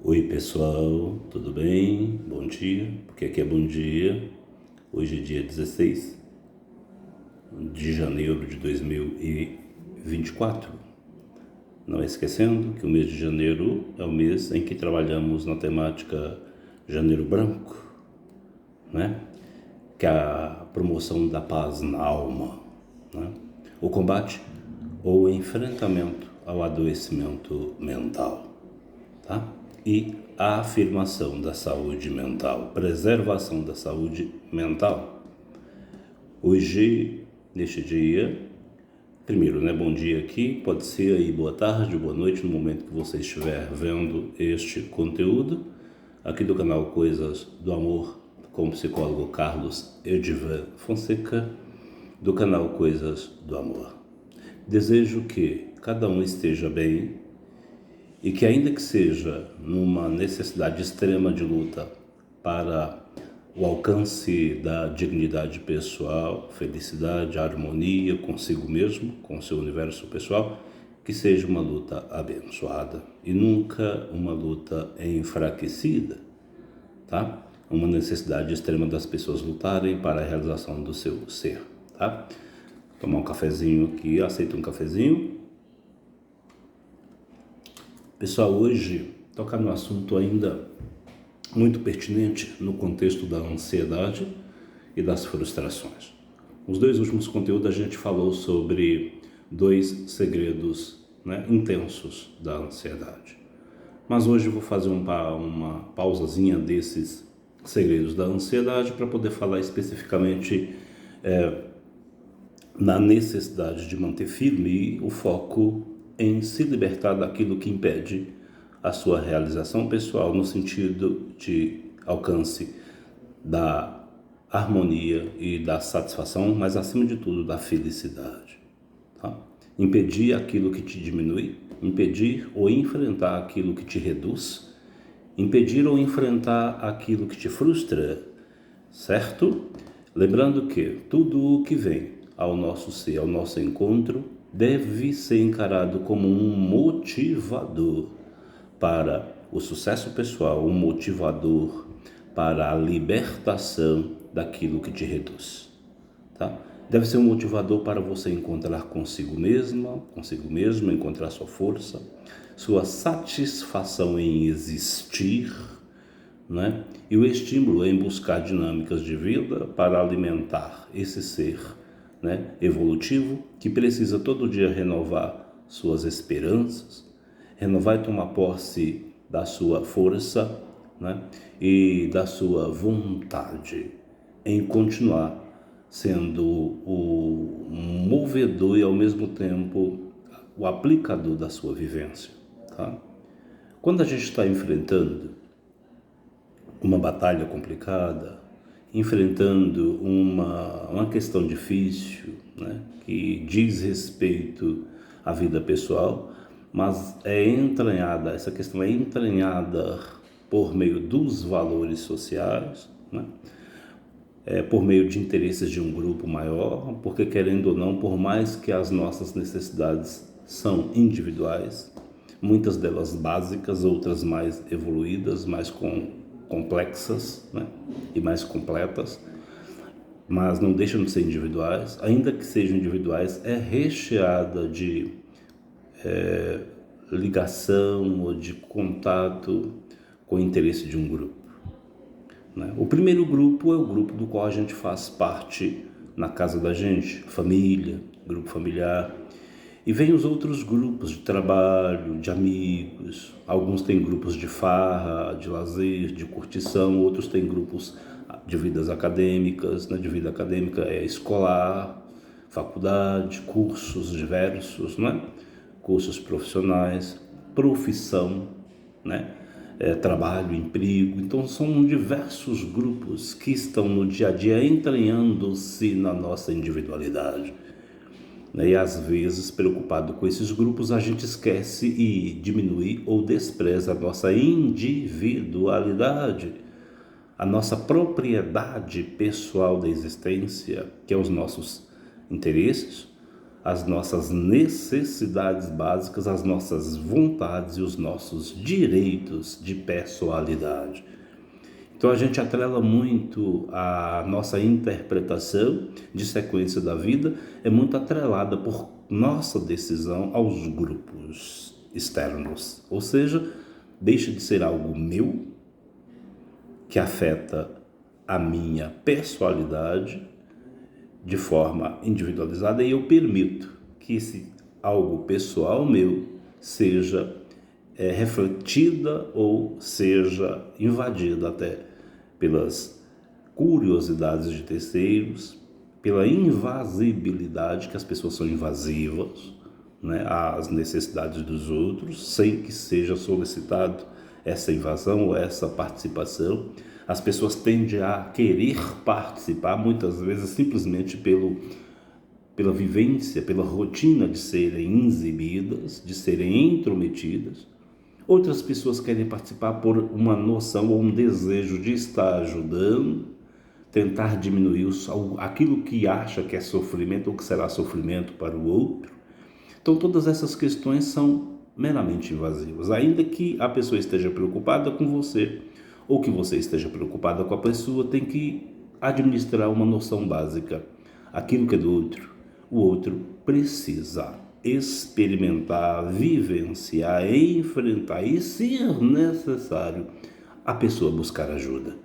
Oi pessoal, tudo bem? Bom dia, porque aqui é bom dia. Hoje é dia 16 de janeiro de 2024. Não esquecendo que o mês de janeiro é o mês em que trabalhamos na temática Janeiro Branco, né? Que é a promoção da paz na alma, né? O combate ou enfrentamento ao adoecimento mental, tá? E a afirmação da saúde mental, preservação da saúde mental. Hoje, neste dia, primeiro, né, bom dia aqui, pode ser aí boa tarde, boa noite, no momento que você estiver vendo este conteúdo, aqui do canal Coisas do Amor, com o psicólogo Carlos Edivan Fonseca, do canal Coisas do Amor. Desejo que cada um esteja bem, e que ainda que seja numa necessidade extrema de luta para o alcance da dignidade pessoal, felicidade, harmonia consigo mesmo, com o seu universo pessoal, que seja uma luta abençoada e nunca uma luta enfraquecida, tá? Uma necessidade extrema das pessoas lutarem para a realização do seu ser, tá? Tomar um cafezinho aqui, aceita um cafezinho? Pessoal, hoje tocar no assunto ainda muito pertinente no contexto da ansiedade e das frustrações. Nos dois últimos conteúdos a gente falou sobre dois segredos, né, intensos da ansiedade. Mas hoje eu vou fazer uma pausazinha desses segredos da ansiedade para poder falar especificamente na necessidade de manter firme o foco em se libertar daquilo que impede a sua realização pessoal no sentido de alcance da harmonia e da satisfação, mas acima de tudo da felicidade. Tá? Impedir aquilo que te diminui, impedir ou enfrentar aquilo que te reduz, impedir ou enfrentar aquilo que te frustra, certo? Lembrando que tudo o que vem ao nosso ser, ao nosso encontro, deve ser encarado como um motivador para o sucesso pessoal, um motivador para a libertação daquilo que te reduz, tá? Deve ser um motivador para você encontrar consigo mesma, consigo mesmo, encontrar sua força, sua satisfação em existir, né? E o estímulo em buscar dinâmicas de vida para alimentar esse ser, né, evolutivo, que precisa todo dia renovar suas esperanças, renovar e tomar posse da sua força, né, e da sua vontade em continuar sendo o movedor e ao mesmo tempo o aplicador da sua vivência, tá? Quando a gente está enfrentando uma batalha complicada, enfrentando uma questão difícil, né, que diz respeito à vida pessoal, mas essa questão é entranhada por meio dos valores sociais, né, por meio de interesses de um grupo maior, porque querendo ou não, por mais que as nossas necessidades são individuais, muitas delas básicas, outras mais evoluídas, mais complexas, né, e mais completas, mas não deixam de ser individuais, ainda que sejam individuais, é recheada de ligação ou de contato com o interesse de um grupo, né? O primeiro grupo é o grupo do qual a gente faz parte na casa da gente, família, grupo familiar. E vem os outros grupos de trabalho, de amigos. Alguns têm grupos de farra, de lazer, de curtição. Outros têm grupos de vidas acadêmicas, né? De vida acadêmica é escolar, faculdade, cursos diversos, né? Cursos profissionais, profissão, né? Trabalho, emprego. Então são diversos grupos que estão no dia a dia entranhando-se na nossa individualidade. E às vezes, preocupado com esses grupos, a gente esquece e diminui ou despreza a nossa individualidade, a nossa propriedade pessoal da existência, que é os nossos interesses, as nossas necessidades básicas, as nossas vontades e os nossos direitos de pessoalidade. Então a gente atrela muito a nossa interpretação de sequência da vida, é muito atrelada por nossa decisão aos grupos externos. Ou seja, deixa de ser algo meu, que afeta a minha pessoalidade de forma individualizada, e eu permito que esse algo pessoal meu seja refletida ou seja invadida até pelas curiosidades de terceiros, pela invasibilidade, que as pessoas são invasivas, né, às necessidades dos outros, sem que seja solicitado essa invasão ou essa participação. As pessoas tendem a querer participar, muitas vezes simplesmente pela vivência, pela rotina de serem exibidas, de serem intrometidas. Outras pessoas querem participar por uma noção ou um desejo de estar ajudando, tentar diminuir aquilo que acha que é sofrimento ou que será sofrimento para o outro. Então todas essas questões são meramente invasivas, ainda que a pessoa esteja preocupada com você ou que você esteja preocupada com a pessoa, tem que administrar uma noção básica. Aquilo que é do outro, o outro precisa experimentar, vivenciar, enfrentar e, se necessário, a pessoa buscar ajuda.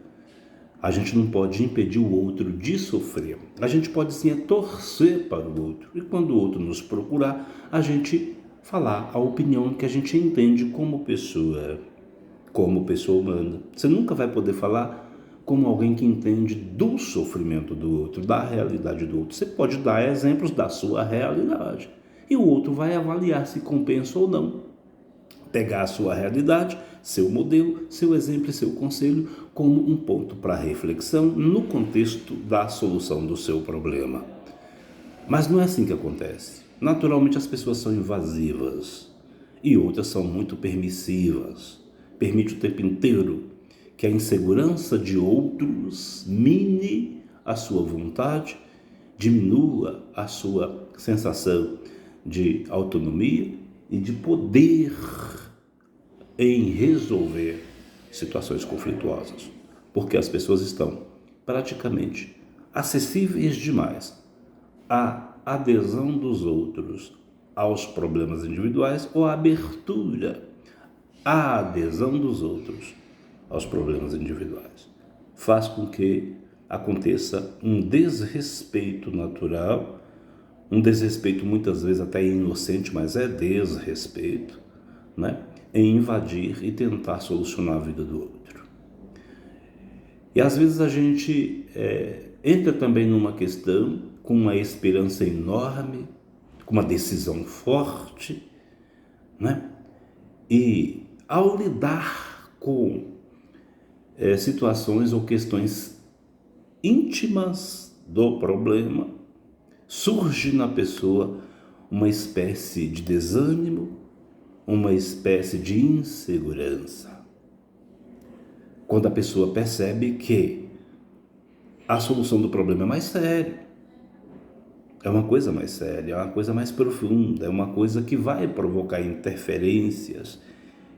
A gente não pode impedir o outro de sofrer. A gente pode sim torcer para o outro. E quando o outro nos procurar, a gente falar a opinião que a gente entende como pessoa humana. Você nunca vai poder falar como alguém que entende do sofrimento do outro, da realidade do outro. Você pode dar exemplos da sua realidade e o outro vai avaliar se compensa ou não. Pegar a sua realidade, seu modelo, seu exemplo e seu conselho como um ponto para reflexão no contexto da solução do seu problema. Mas não é assim que acontece. Naturalmente as pessoas são invasivas e outras são muito permissivas. Permite o tempo inteiro que a insegurança de outros mine a sua vontade, diminua a sua sensação de autonomia e de poder em resolver situações conflituosas, porque as pessoas estão praticamente acessíveis demais à adesão dos outros aos problemas individuais ou à abertura à adesão dos outros aos problemas individuais. Faz com que aconteça um desrespeito natural, um desrespeito muitas vezes até inocente, mas é desrespeito, né? Em invadir e tentar solucionar a vida do outro. E às vezes a gente entra também numa questão com uma esperança enorme, com uma decisão forte, né? E ao lidar com situações ou questões íntimas do problema, surge na pessoa uma espécie de desânimo, uma espécie de insegurança. Quando a pessoa percebe que a solução do problema é mais séria, é uma coisa mais séria, é uma coisa mais profunda, é uma coisa que vai provocar interferências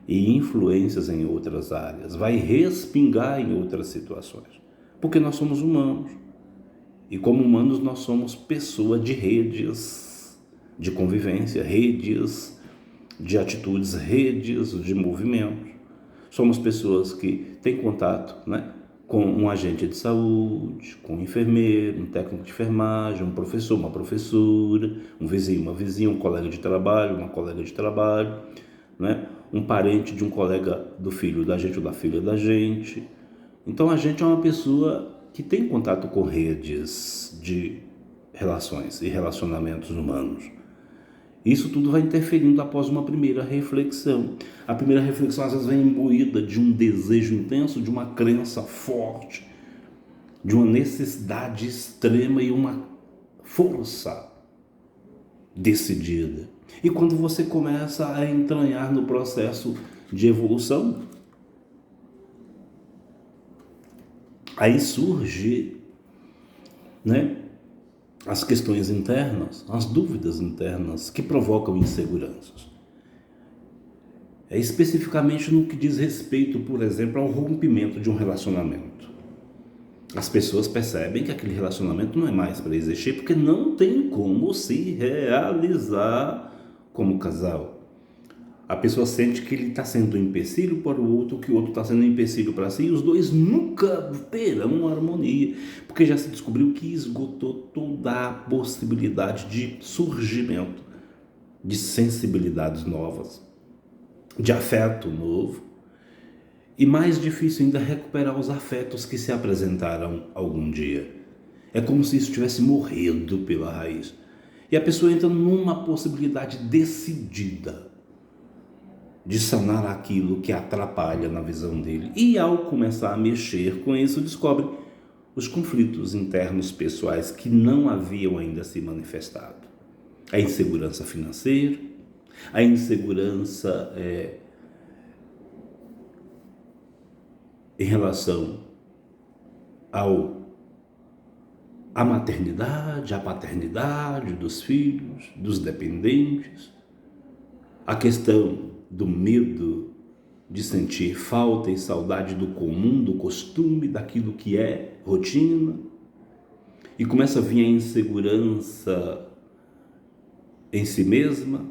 e influências em outras áreas, vai respingar em outras situações, porque nós somos humanos. E como humanos nós somos pessoa de redes de convivência, redes de atitudes, redes de movimentos. Somos pessoas que têm contato, né, com um agente de saúde, com um enfermeiro, um técnico de enfermagem, um professor, uma professora, um vizinho, uma vizinha, um colega de trabalho, uma colega de trabalho, né, um parente de um colega do filho da gente ou da filha da gente. Então a gente é uma pessoa que tem contato com redes de relações e relacionamentos humanos. Isso tudo vai interferindo após uma primeira reflexão. A primeira reflexão às vezes vem imbuída de um desejo intenso, de uma crença forte, de uma necessidade extrema e uma força decidida. E quando você começa a entranhar no processo de evolução, aí surge, né, as questões internas, as dúvidas internas que provocam inseguranças. É especificamente no que diz respeito, por exemplo, ao rompimento de um relacionamento. As pessoas percebem que aquele relacionamento não é mais para existir porque não tem como se realizar como casal. A pessoa sente que ele está sendo um empecilho para o outro, que o outro está sendo um empecilho para si, e os dois nunca terão harmonia, porque já se descobriu que esgotou toda a possibilidade de surgimento de sensibilidades novas, de afeto novo, e mais difícil ainda recuperar os afetos que se apresentaram algum dia. É como se isso tivesse morrido pela raiz. E a pessoa entra numa possibilidade decidida de sanar aquilo que atrapalha na visão dele. E ao começar a mexer com isso, descobre os conflitos internos pessoais que não haviam ainda se manifestado. A insegurança financeira, a insegurança em relação à maternidade, à paternidade dos filhos, dos dependentes, a questão do medo de sentir falta e saudade do comum, do costume, daquilo que é rotina, e começa a vir a insegurança em si mesma,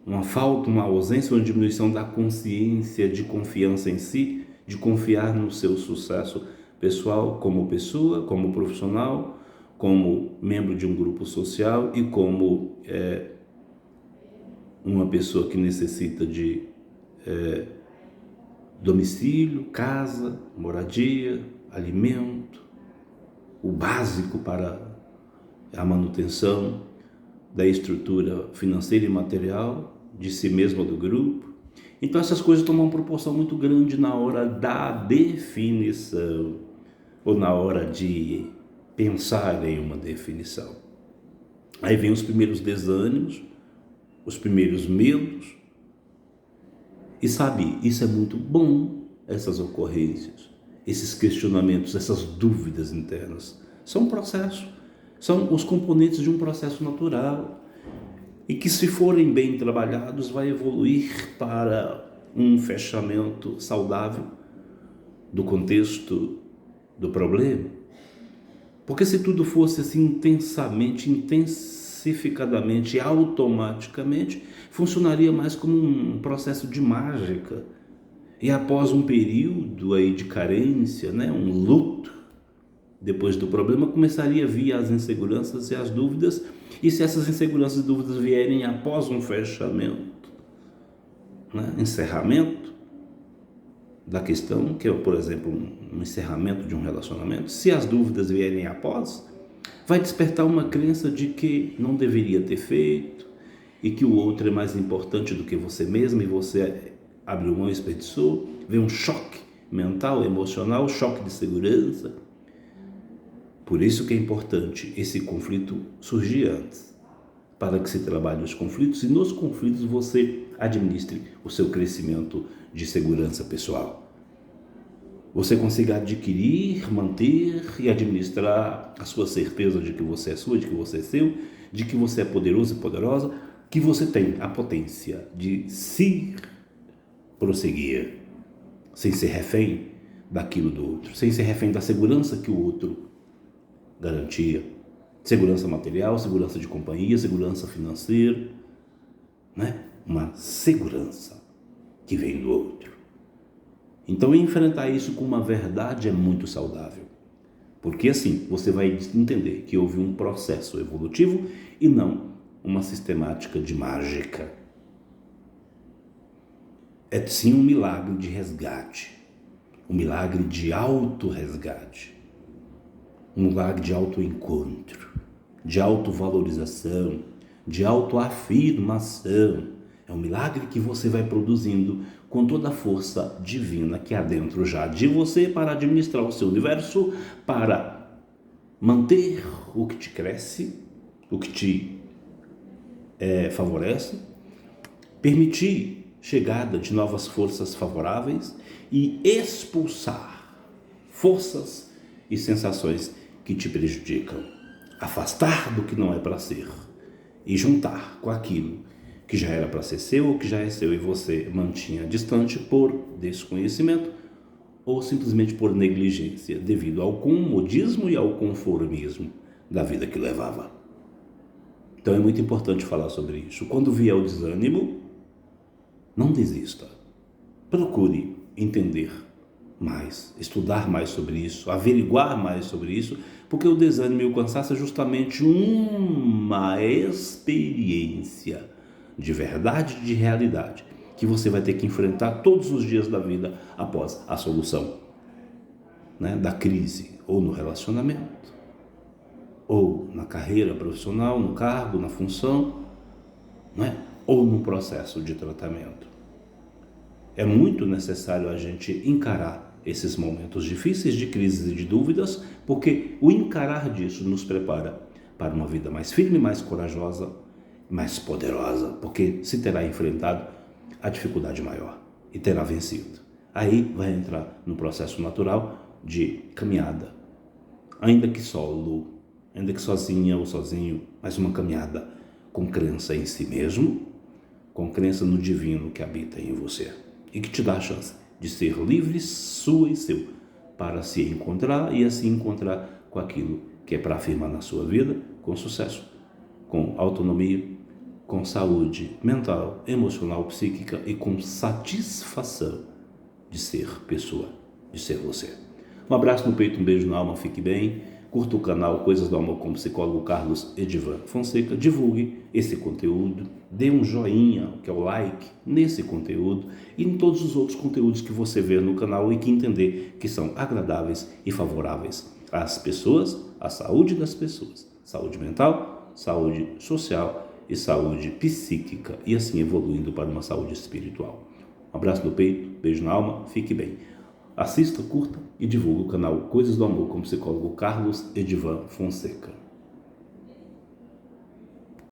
uma falta, uma ausência, uma diminuição da consciência de confiança em si, de confiar no seu sucesso pessoal como pessoa, como profissional, como membro de um grupo social e como uma pessoa que necessita de domicílio, casa, moradia, alimento, o básico para a manutenção da estrutura financeira e material de si mesmo ou do grupo. Então essas coisas tomam uma proporção muito grande na hora da definição ou na hora de pensar em uma definição. Aí vem os primeiros desânimos, os primeiros medos, e sabe, isso é muito bom, essas ocorrências, esses questionamentos, essas dúvidas internas. São um processo, são os componentes de um processo natural, e que se forem bem trabalhados vai evoluir para um fechamento saudável do contexto do problema. Porque se tudo fosse assim intensamente, intensificadamente, automaticamente, funcionaria mais como um processo de mágica. E após um período aí de carência, um luto, depois do problema, começaria a vir as inseguranças e as dúvidas. E se essas inseguranças e dúvidas vierem após um fechamento, encerramento da questão, que é, por exemplo, um encerramento de um relacionamento, se as dúvidas vierem após, vai despertar uma crença de que não deveria ter feito e que o outro é mais importante do que você mesmo e você abriu mão e desperdiçou. Vem um choque mental, emocional, choque de segurança. Por isso que é importante esse conflito surgir antes, para que se trabalhe os conflitos e nos conflitos você administre o seu crescimento de segurança pessoal. Você consiga adquirir, manter e administrar a sua certeza de que você é sua, de que você é seu, de que você é poderoso e poderosa, que você tem a potência de se prosseguir, sem ser refém daquilo do outro, sem ser refém da segurança que o outro garantia, segurança material, segurança de companhia, segurança financeira, uma segurança que vem do outro. Então enfrentar isso com uma verdade é muito saudável, porque assim você vai entender que houve um processo evolutivo e não uma sistemática de mágica. É sim um milagre de resgate, um milagre de auto-resgate, um milagre de autoencontro, de autovalorização, de autoafirmação. É um milagre que você vai produzindo com toda a força divina que há dentro já de você para administrar o seu universo, para manter o que te cresce, o que te favorece, permitir chegada de novas forças favoráveis e expulsar forças e sensações que te prejudicam. afastar do que não é para ser e juntar com aquilo que já era para ser seu ou que já é seu e você mantinha distante por desconhecimento ou simplesmente por negligência, devido ao comodismo e ao conformismo da vida que levava. Então é muito importante falar sobre isso. Quando vier o desânimo, não desista. Procure entender mais, estudar mais sobre isso, averiguar mais sobre isso, porque o desânimo e o cansaço é justamente uma experiência de verdade, de realidade, que você vai ter que enfrentar todos os dias da vida após a solução, da crise, ou no relacionamento, ou na carreira profissional, no cargo, na função, ou no processo de tratamento. É muito necessário a gente encarar esses momentos difíceis de crises e de dúvidas, porque o encarar disso nos prepara para uma vida mais firme, mais corajosa, mais poderosa, porque se terá enfrentado a dificuldade maior e terá vencido. Aí vai entrar no processo natural de caminhada, ainda que solo, ainda que sozinha ou sozinho, mas uma caminhada com crença em si mesmo, com crença no divino que habita em você e que te dá a chance de ser livre, sua e seu, para se encontrar e assim encontrar com aquilo que é para afirmar na sua vida com sucesso, com autonomia, com saúde mental, emocional, psíquica e com satisfação de ser pessoa, de ser você. Um abraço no peito, um beijo na alma, fique bem. Curta o canal Coisas do Amor com o psicólogo Carlos Edivan Fonseca, divulgue esse conteúdo, dê um joinha, que é o like, nesse conteúdo e em todos os outros conteúdos que você vê no canal e que entender que são agradáveis e favoráveis às pessoas, à saúde das pessoas, saúde mental, saúde social e saúde psíquica, e assim evoluindo para uma saúde espiritual. Um abraço no peito, beijo na alma, fique bem. Assista, curta e divulgue o canal Coisas do Amor com o psicólogo Carlos Edivan Fonseca.